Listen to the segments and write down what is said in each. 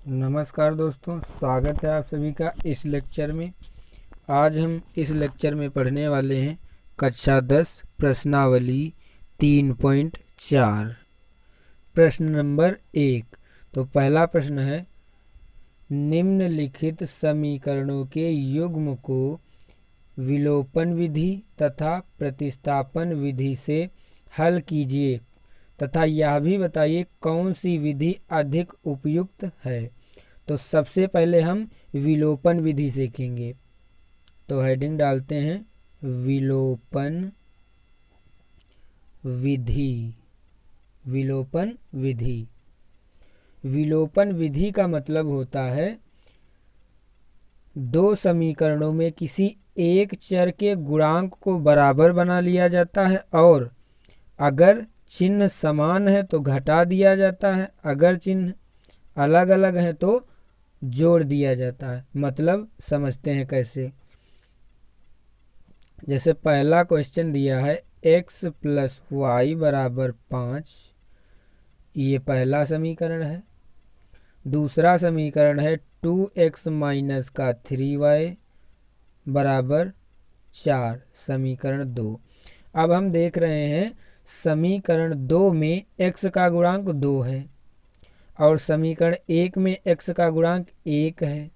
नमस्कार दोस्तों, स्वागत है आप सभी का इस लेक्चर में। आज हम इस लेक्चर में पढ़ने वाले हैं कक्षा 10 प्रश्नावली 3.4। प्रश्न नंबर 1। तो पहला प्रश्न है, निम्नलिखित समीकरणों के युग्म को विलोपन विधि तथा प्रतिस्थापन विधि से हल कीजिए तथा यह भी बताइए कौन सी विधि अधिक उपयुक्त है। तो सबसे पहले हम विलोपन विधि सीखेंगे। तो हेडिंग डालते हैं विलोपन विधि। विलोपन विधि। विलोपन विधि का मतलब होता है दो समीकरणों में किसी एक चर के गुणांक को बराबर बना लिया जाता है और अगर चिन्ह समान है तो घटा दिया जाता है, अगर चिन्ह अलग अलग है तो जोड़ दिया जाता है। मतलब समझते हैं कैसे। जैसे पहला क्वेश्चन दिया है x + y = 5, ये पहला समीकरण है। दूसरा समीकरण है 2x - 3y = 4, समीकरण 2। अब हम देख रहे हैं समीकरण 2 में x का गुणांक 2 है और समीकरण 1 में x का गुणांक 1 है।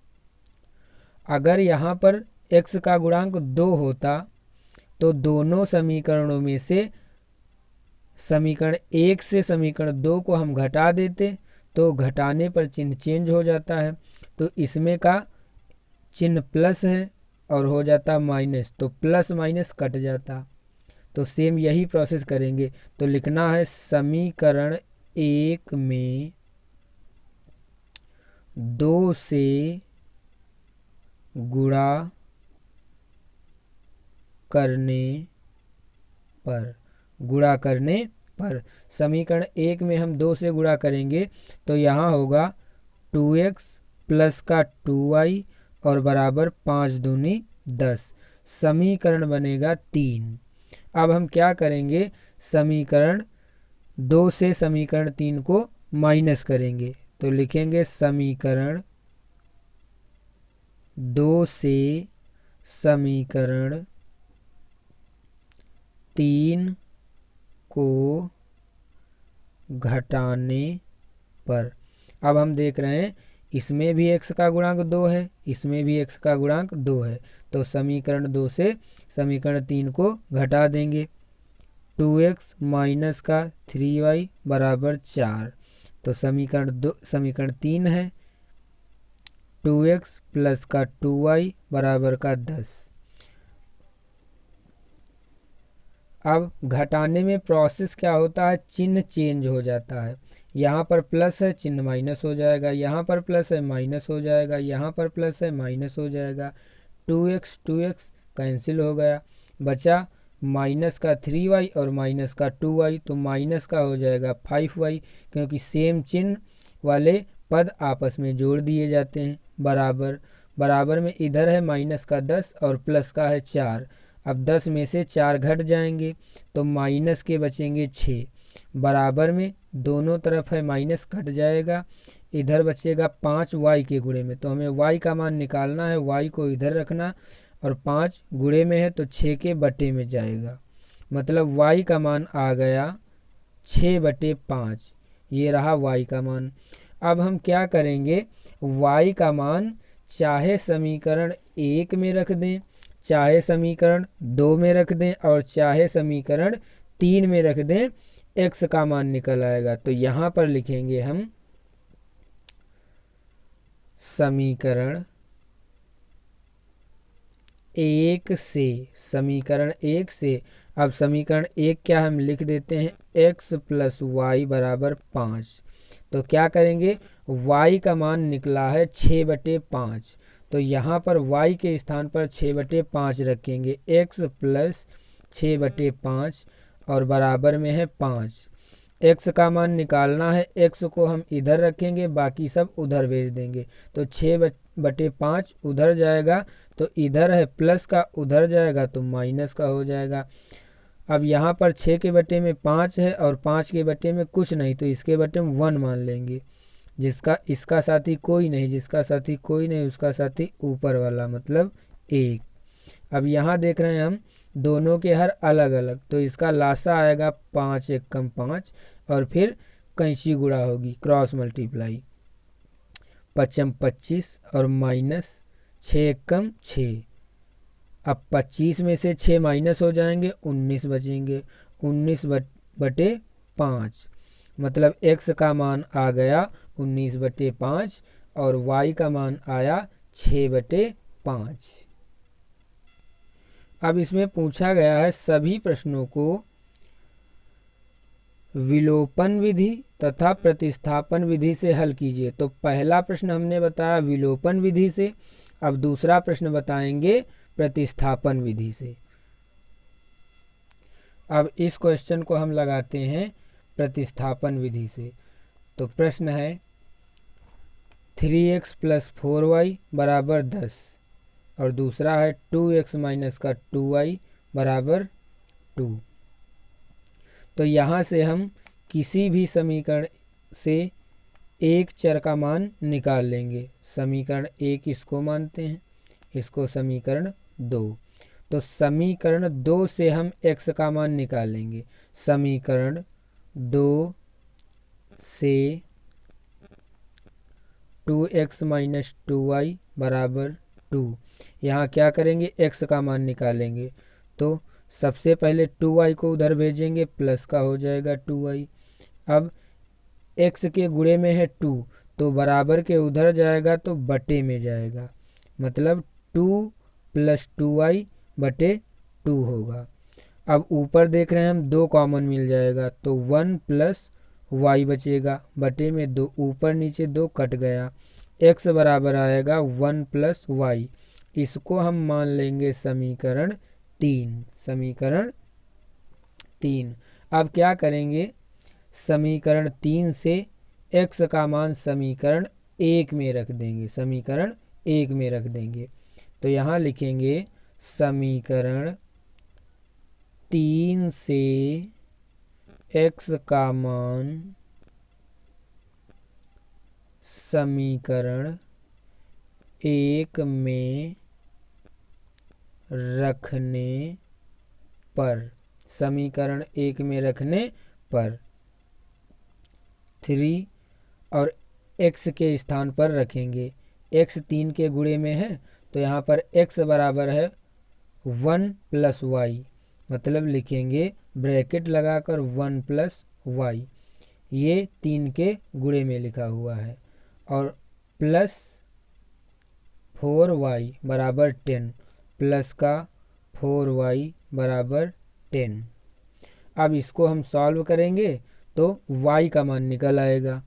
अगर यहाँ पर x का गुणांक 2 होता तो दोनों समीकरणों में से समीकरण 1 से समीकरण 2 को हम घटा देते तो घटाने पर चिन्ह चेंज हो जाता है। तो इसमें का चिन्ह प्लस है और हो जाता माइनस, तो प्लस माइनस कट जाता। तो सेम यही प्रोसेस करेंगे। तो लिखना है समीकरण 1 में 2 से गुणा करने पर समीकरण 1 में हम 2 से गुणा करेंगे तो यहाँ होगा 2x प्लस का 2y और बराबर 5 दूनी 10, समीकरण बनेगा 3। अब हम क्या करेंगे, समीकरण 2 से समीकरण 3 को माइनस करेंगे। तो लिखेंगे समीकरण 2 से समीकरण 3 को घटाने पर। अब हम देख रहे हैं इसमें भी x का गुणांक 2 है, इसमें भी x का गुणांक 2 है। तो समीकरण 2 से समीकरण 3 को घटा देंगे। 2x - का 3y = 4। तो समीकरण 3 है 2x प्लस का 2y बराबर का 10। अब घटाने में प्रोसेस क्या होता है, चिन्ह चेंज हो जाता है। यहाँ पर प्लस है, चिन्ह माइनस हो जाएगा। यहाँ पर प्लस है, माइनस हो जाएगा। यहाँ पर प्लस है, माइनस हो जाएगा। 2x कैंसिल हो गया, बचा माइनस का 3y और माइनस का 2y। तो माइनस का हो जाएगा 5y, क्योंकि सेम चिन्ह वाले पद आपस में जोड़ दिए जाते हैं। बराबर में इधर है माइनस का 10 और प्लस का है 4। अब 10 में से 4 घट जाएंगे तो माइनस के बचेंगे 6। बराबर में दोनों तरफ है माइनस, कट जाएगा। इधर बचेगा 5 y के गुणे में। तो हमें y का मान निकालना है, y को इधर रखना और 5 गुणे में है तो 6 के बटे में जाएगा। मतलब y का मान आ गया 6/5। ये रहा y का मान। अब हम क्या करेंगे, y का मान चाहे समीकरण 1 में रख दें, चाहे समीकरण 2 में रख दें और चाहे समीकरण 3 में रख दें, x का मान निकल आएगा। तो यहाँ पर लिखेंगे हम समीकरण 1 से। समीकरण 1 से अब समीकरण 1 क्या हम लिख देते हैं, x + y = 5। तो क्या करेंगे, y का मान निकला है 6/5। तो यहाँ पर y के स्थान पर 6/5 रखेंगे, x + 6/5 और बराबर में है 5। x का मान निकालना है, x को हम इधर रखेंगे, बाकी सब उधर भेज देंगे। तो 6/5 उधर जाएगा तो इधर है प्लस का, उधर जाएगा तो माइनस का हो जाएगा। अब यहाँ पर 6 के बटे में 5 है और 5 के बटे में कुछ नहीं, तो इसके बटे में 1 मान लेंगे। जिसका इसका साथी कोई नहीं, जिसका साथी कोई नहीं उसका साथी ऊपर वाला मतलब 1। अब यहाँ देख रहे हैं हम दोनों के हर अलग अलग, तो इसका लासा आएगा 5 एकम 5 और फिर कैंची गुणा होगी क्रॉस मल्टीप्लाई, 5 25 और माइनस 6 एकम 6। अब 25 में से 6 माइनस हो जाएंगे, 19 बचेंगे, 19/5 मतलब x का मान आ गया 19/5 और y का मान आया 6/5। अब इसमें पूछा गया है सभी प्रश्नों को विलोपन विधि तथा प्रतिस्थापन विधि से हल कीजिए। तो पहला प्रश्न हमने बताया विलोपन विधि से, अब दूसरा प्रश्न बताएंगे प्रतिस्थापन विधि से। अब इस क्वेश्चन को हम लगाते हैं प्रतिस्थापन विधि से। तो प्रश्न है 3x + 4y = 10 और दूसरा है 2x - का 2y = 2। तो यहाँ से हम किसी भी समीकरण से एक चर का मान निकाल लेंगे। समीकरण 1 इसको मानते हैं, इसको समीकरण 2। तो समीकरण 2 से हम x का मान निकालेंगे। समीकरण 2 से 2x - 2y = 2। यहाँ क्या करेंगे, x का मान निकालेंगे। तो सबसे पहले 2y को उधर भेजेंगे, प्लस का हो जाएगा 2y। अब x के गुणे में है 2 तो बराबर के उधर जाएगा तो बटे में जाएगा, मतलब 2 + 2y / 2 होगा। अब ऊपर देख रहे हैं हम 2 कॉमन मिल जाएगा तो 1 + y बचेगा, बटे में 2, ऊपर नीचे 2 कट गया, x बराबर आएगा 1 + y। इसको हम मान लेंगे समीकरण 3। समीकरण 3। अब क्या करेंगे, समीकरण 3 से x का मान समीकरण 1 में रख देंगे, समीकरण 1 में रख देंगे। तो यहाँ लिखेंगे समीकरण 3 से x का मान समीकरण 1 में रखने पर, समीकरण 1 में रखने पर 3 और x के स्थान पर रखेंगे। x 3 के गुणे में है तो यहाँ पर x बराबर है 1 + y, मतलब लिखेंगे ब्रैकेट लगाकर 1 + y, ये 3 के गुणे में लिखा हुआ है, और प्लस 4y = 10, प्लस का 4y = 10। अब इसको हम सॉल्व करेंगे तो y का मान निकल आएगा।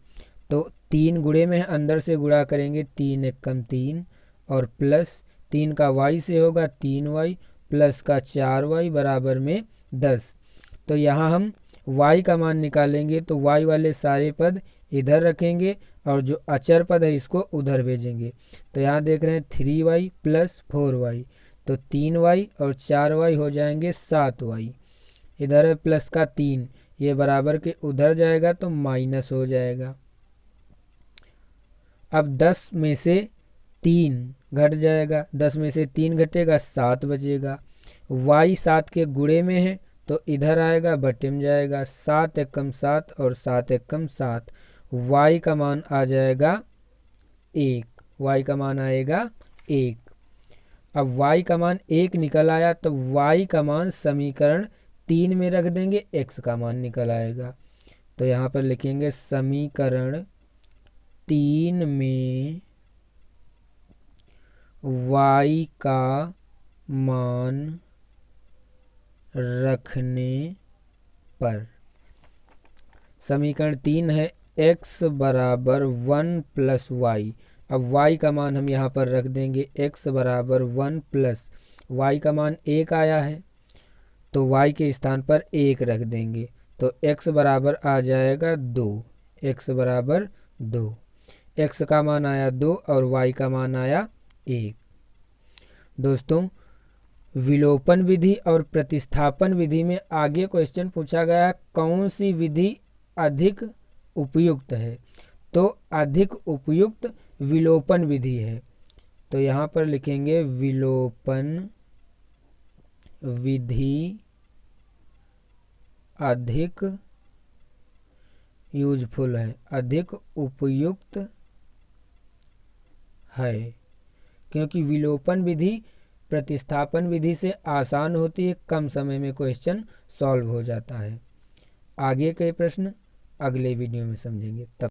तो 3 गुणे में अंदर से गुणा करेंगे, 3 एकम 3 और प्लस 3 का y से होगा 3y, प्लस का 4y बराबर में 10। तो यहाँ हम y का मान निकालेंगे तो y वाले सारे पद इधर रखेंगे और जो अचर पद है इसको उधर भेजेंगे। तो यहाँ देख रहे हैं 3y + 4y, तो 3y और 4y हो जाएंगे 7y। इधर है प्लस का 3, ये बराबर के उधर जाएगा तो माइनस हो जाएगा। अब 10 में से 3 घट जाएगा, 10 में से 3 घटेगा 7 बचेगा। y 7 के गुणे में है तो इधर आएगा बटे में जाएगा, 7 एकम 7 और 7 एकम 7, y का मान आ जाएगा 1, y का मान आएगा 1। अब y का मान 1 निकल आया तो y का मान समीकरण 3 में रख देंगे, x का मान निकल आएगा। तो यहाँ पर लिखेंगे समीकरण 3 में y का मान रखने पर, समीकरण 3 है x बराबर 1 + y। अब y का मान हम यहाँ पर रख देंगे, x बराबर 1 प्लस y का मान 1 आया है तो y के स्थान पर 1 रख देंगे, तो x बराबर आ जाएगा 2, x बराबर 2। x का मान आया 2 और y का मान आया 1। दोस्तों, विलोपन विधि और प्रतिस्थापन विधि में आगे क्वेश्चन पूछा गया है कौन सी विधि अधिक उपयुक्त है। तो अधिक उपयुक्त विलोपन विधि है। तो यहाँ पर लिखेंगे विलोपन विधि अधिक यूजफुल है, अधिक उपयुक्त है, क्योंकि विलोपन विधि प्रतिस्थापन विधि से आसान होती है, कम समय में क्वेश्चन सॉल्व हो जाता है। आगे के प्रश्न अगले वीडियो में समझेंगे। तब